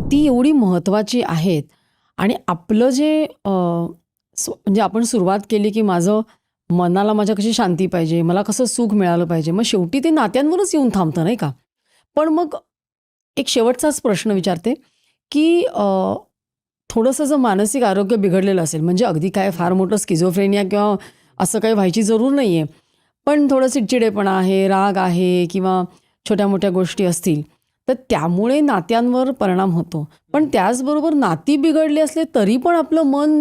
नाती एवढी महत्त्वाची आहेत आणि आपलं जे म्हणजे आपण सुरुवात केली की माझं मनाला माझ्या कशी शांती पाहिजे, मला कसं सुख मिळालं पाहिजे, मग शेवटी ते नात्यांवरच येऊन थांबतं नाही का? पण मग एक शेवटचाच प्रश्न विचारते, की थोडंसं जर मानसिक आरोग्य बिघडलेलं असेल, म्हणजे अगदी काय फार मोठं स्किझोफ्रेनिया किंवा असं काही व्हायची जरूर नाही आहे. पण थोडं चिडचिडेपणा आहे, राग आहे किंवा छोट्या-मोठ्या गोष्टी असतील, तर त्यामुळे नात्यांवर परिणाम होतो. पण त्याचबरोबर नाती बिघडली असले तरी पण आपलं मन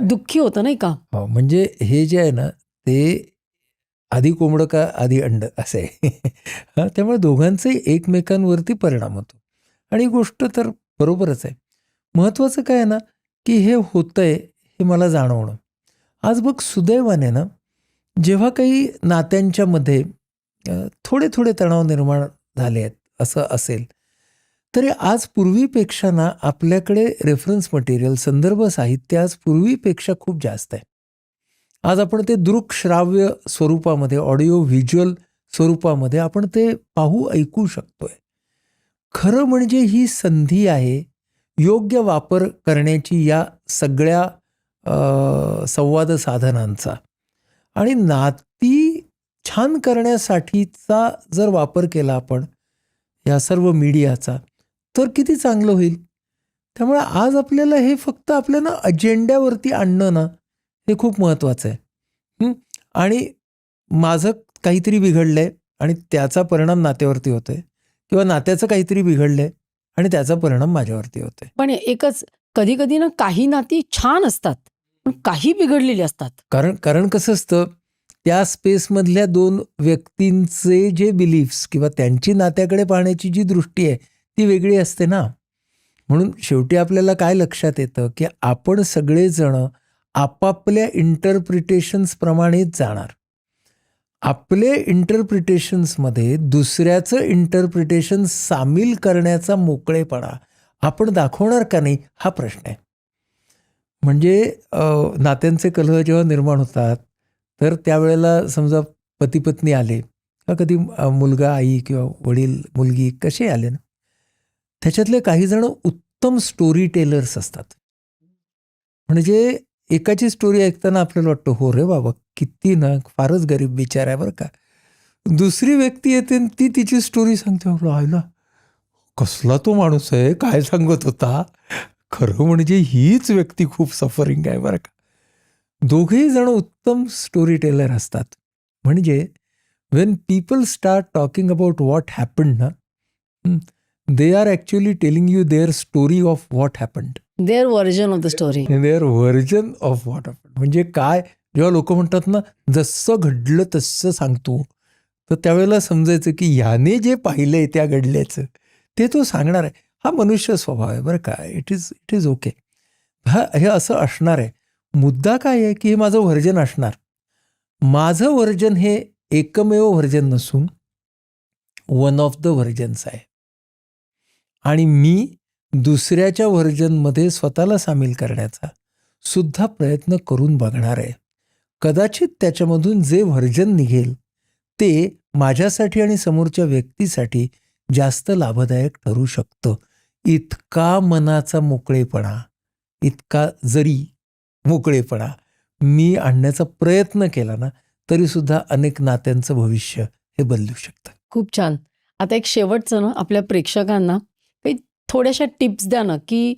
दुःखी होतं नाही का? हो, म्हणजे हे जे आहे ना, ते आधी कोंबडं का आधी अंड असं आहे. हां, त्यामुळे दोघांचाही एकमेकांवरती परिणाम होतो आणि ही गोष्ट तर बरोबरच आहे. महत्त्वाचं काय आहे ना, की हे होतंय हे मला जाणवणं. आज बघ सुदैवाने ना, जेव्हा काही नात्यांच्यामध्ये थोडे-थोडे तणाव निर्माण झाले आहेत, असं असेल, तरी आज पूर्वीपेक्षा ना आपल्याकडे रेफरन्स मटेरियल, संदर्भ साहित्य आज पूर्वीपेक्षा खूप जास्त आहे. आज आपण ते दृकश्राव्य स्वरूपामध्ये, ऑडिओ व्हिज्युअल स्वरूपामध्ये आपण ते पाहू, ऐकू शकतोय. खरं म्हणजे ही संधी आहे योग्य वापर करण्याची या सगळ्या संवाद साधनांचा आणि नाती छान करण्यासाठीचा जर वापर केला आपण या सर्व मीडियाचा, तर किती चांगलं होईल. त्यामुळे आज आपल्याला हे फक्त आपल्या ना अजेंड्यावरती आणणं ना, हे खूप महत्त्वाचं आहे. आणि माझं काहीतरी बिघडलंय आणि त्याचा परिणाम नात्यावरती होतोय किंवा नात्याचं काहीतरी बिघडलंय आणि त्याचा परिणाम माझ्यावरती होतोय. पण एकच कधी-कधी ना काही नाती छान असतात, पण काही बिघडलेली असतात. कारण कारण कसं असतं, त्या स्पेसमधल्या 2 व्यक्तींचे जे बिलीफ्स किंवा त्यांची नात्याकडे पाहण्याची जी दृष्टी आहे, ती वेगळी असते ना. म्हणून शेवटी आपल्याला काय लक्षात येतं, की आपण सगळेजण आपापल्या इंटरप्रिटेशन्सप्रमाणेच जाणार. आपले इंटरप्रिटेशन्समध्ये दुसऱ्याचं इंटरप्रिटेशन सामील करण्याचा मोकळेपणा आपण दाखवणार का नाही, हा प्रश्न आहे. म्हणजे नात्यांचे कलह जेव्हा निर्माण होतात, तर त्यावेळेला समजा पती-पत्नी आले किंवा कधी मुलगा आई किंवा वडील मुलगी कसे आले ना, त्याच्यातले काही जण उत्तम स्टोरी टेलर्स असतात. म्हणजे एकाची स्टोरी ऐकताना आपल्याला वाटतं, हो रे बाबा, किती ना फारच गरीब बिचारा आहे बरं का. दुसरी व्यक्ती येते आणि ती तिची स्टोरी सांगते, "अरे आयला, कसला तो माणूस आहे, काय सांगत होता." खरं म्हणजे हीच व्यक्ती खूप सफरिंग आहे बरं का. दोघेही जण उत्तम स्टोरी टेलर असतात. म्हणजे when people start talking about what happened ना, they are actually telling you their story of what happened. Their version of the story. Their version of what happened. म्हणजे काय, जेव्हा लोक म्हणतात ना, जसं घडलं तसं सांगतो, तर त्यावेळेला समजायचं की ह्याने जे पाहिलंय त्या घडल्याचं ते तो सांगणार आहे. हा मनुष्य स्वभाव आहे बरं का. It is okay. हे असं असणार आहे. मुद्दा काय आहे की हे माझं व्हर्जन असणार. माझं व्हर्जन हे एकमेव व्हर्जन नसून वन ऑफ द व्हर्जन्स आहे आणि मी दुसऱ्याच्या व्हर्जनमध्ये स्वतःला सामील करण्याचा सुद्धा प्रयत्न करून बघणार आहे. कदाचित त्याच्यामधून जे व्हर्जन निघेल ते माझ्यासाठी आणि समोरच्या व्यक्तीसाठी जास्त लाभदायक ठरू शकतं. इतका मनाचा मोकळेपणा, इतका जरी मोकळेपणा मी आणण्याचा प्रयत्न केला ना, तरीसुद्धा अनेक नात्यांचं भविष्य हे बदलू शकतं. खूप छान. आता एक शेवटचं ना आपल्या प्रेक्षकांना काही थोड्याशा टिप्स द्या ना, की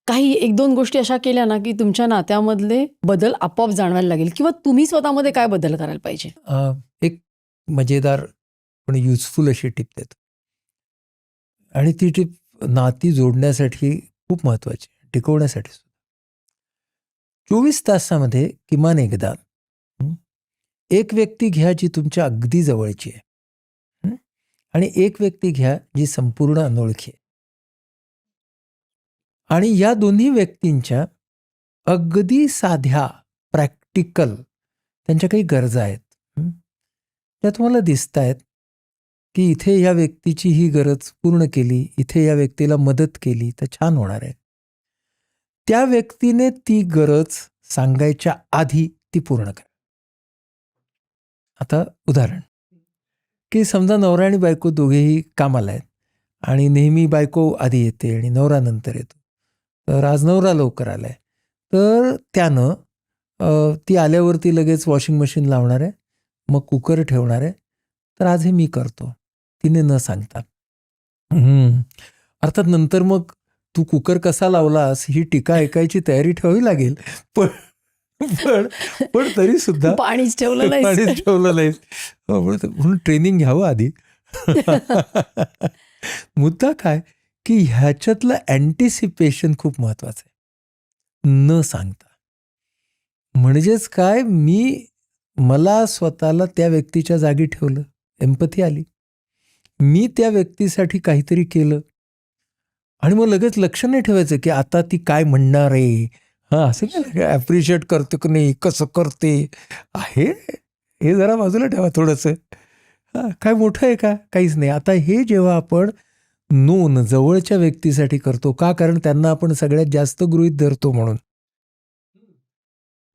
काही 1-2 गोष्टी अशा केल्या ना, की तुमच्या नात्यामधले बदल आपोआप जाणवायला लागेल किंवा तुम्ही स्वतःमध्ये काय बदल करायला पाहिजे? एक मजेदार पण युजफुल अशी टिप देतो आणि ती टिप नाती जोडण्यासाठी खूप महत्त्वाची, टिकवण्यासाठी सुद्धा. 24 तासामध्ये किमान एकदा एक व्यक्ती घ्या जी तुमच्या अगदी जवळची आहे आणि एक व्यक्ती घ्या जी संपूर्ण अनोळखी आहे आणि या दोन्ही व्यक्तींच्या अगदी साध्या प्रॅक्टिकल त्यांच्या काही गरजा आहेत. त्या तुम्हाला दिसत आहेत की इथे या व्यक्तीची ही गरज पूर्ण केली, इथे या व्यक्तीला मदत केली तर छान होणार आहे. त्या व्यक्तीने ती गरज सांगायच्या आधी ती पूर्ण करा. आता उदाहरण, की समजा नवरा आणि बायको दोघेही कामाला आहेत आणि नेहमी बायको आधी येते आणि नवरा नंतर येतो. तर आज नवरा लवकर आलाय, तर त्यानं ती आल्यावरती लगेच वॉशिंग मशीन लावणार आहे, मग कुकर ठेवणार आहे. तर आज हे मी करतो, तिने न सांगता. अर्थात नंतर मग तू कुकर कसा लावलास ही टीका ऐकायची तयारी ठेवावी लागेल, पण पण पण तरी सुद्धा पाणीच ठेवलं नाही. पाणीच ठेवलं नाहीस. म्हणून ट्रेनिंग घ्यावं आधी. मुद्दा काय की ह्याच्यातलं अँटिसिपेशन खूप महत्वाचं आहे, न सांगता. म्हणजेच काय, मला स्वतःला त्या व्यक्तीच्या जागी ठेवलं, एम्पथी आली, मी त्या व्यक्तीसाठी काहीतरी केलं आणि मग लगेच लक्ष नाही ठेवायचं की आता ती काय म्हणणार आहे, असं काय ॲप्रिशिएट करते की नाही, कसं करते आहे, हे जरा बाजूला ठेवा थोडंसं. काय मोठं आहे का, काहीच नाही. आता हे जेव्हा आपण नोन जवळच्या व्यक्तीसाठी करतो, का, कारण त्यांना आपण सगळ्यात जास्त गृहीत धरतो म्हणून,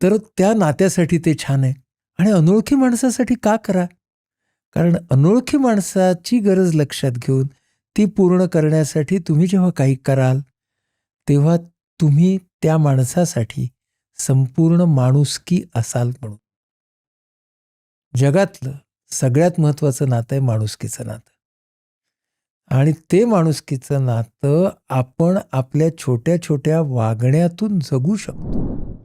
तर त्या नात्यासाठी ते छान आहे. आणि अनोळखी माणसासाठी का करा, कारण अनोळखी माणसाची गरज लक्षात घेऊन ती पूर्ण करण्यासाठी तुम्ही जेव्हा काही कराल तेव्हा तुम्ही त्या माणसासाठी संपूर्ण माणुसकी असाल. म्हणून जगातलं सगळ्यात महत्त्वाचं नातं आहे माणुसकीचं नातं, आणि ते माणुसकीचं नातं आपण आपल्या छोट्या छोट्या वागण्यातून जगू शकतो.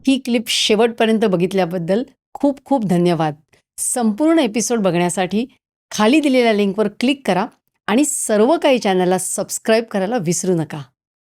ही क्लिप शेवटपर्यंत बघितल्याबद्दल खूप खूप धन्यवाद. संपूर्ण एपिसोड बघण्यासाठी खाली दिलेल्या लिंकवर क्लिक करा आणि सर्व काही चॅनलला सबस्क्राईब करायला विसरू नका.